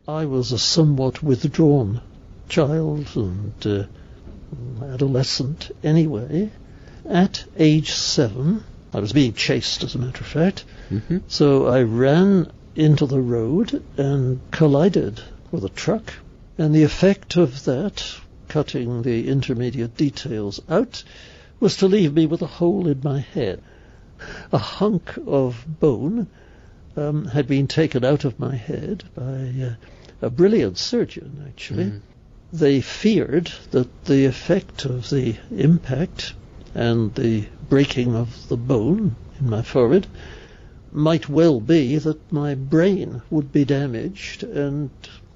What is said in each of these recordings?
I was a somewhat withdrawn child and adolescent anyway. At age 7, I was being chased, as a matter of fact, so I ran into the road and collided with a truck, and the effect of that, cutting the intermediate details out, was to leave me with a hole in my head. A hunk of bone had been taken out of my head by a brilliant surgeon, actually. They feared that the effect of the impact and the breaking of the bone in my forehead might well be that my brain would be damaged and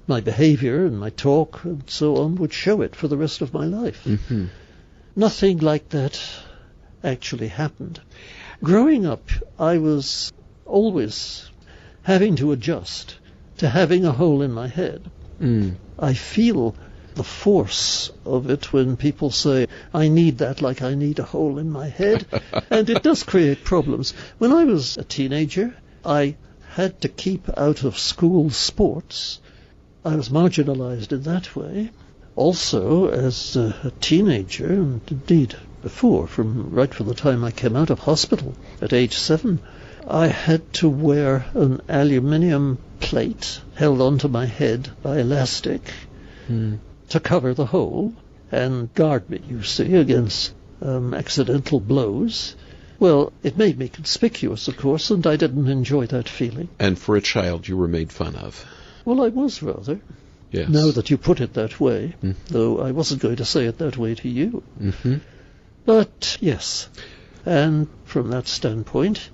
my behavior and my talk and so on would show it for the rest of my life. Nothing like that actually happened. Growing up, I was always having to adjust to having a hole in my head. I feel the force of it when people say, I need that like I need a hole in my head, and it does create problems. When I was a teenager, I had to keep out of school sports. I was marginalized in that way. Also, as a teenager, and indeed before, right from the time I came out of hospital at age 7, I had to wear an aluminium plate held onto my head by elastic to cover the hole and guard me, you see, against accidental blows. Well, it made me conspicuous, of course, and I didn't enjoy that feeling. And for a child, you were made fun of. Well, I was rather. Yes. Now that you put it that way, though I wasn't going to say it that way to you. But, yes, and from that standpoint,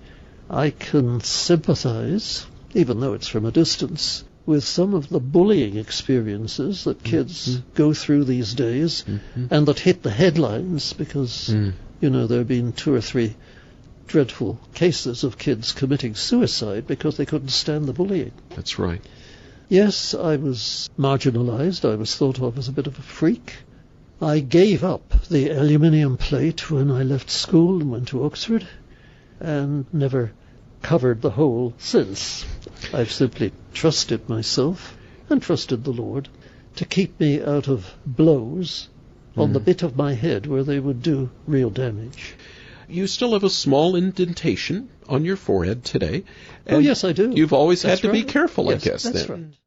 I can sympathize, even though it's from a distance, with some of the bullying experiences that kids go through these days and that hit the headlines because, you know, there have been 2 or 3 dreadful cases of kids committing suicide because they couldn't stand the bullying. That's right. Yes, I was marginalized. I was thought of as a bit of a freak. I gave up the aluminium plate when I left school and went to Oxford and never covered the hole since. I've simply trusted myself and trusted the Lord to keep me out of blows on the bit of my head where they would do real damage. You still have a small indentation on your forehead today. Oh, yes, I do. You've always had to be right. careful, Yes, I guess. That's then. right.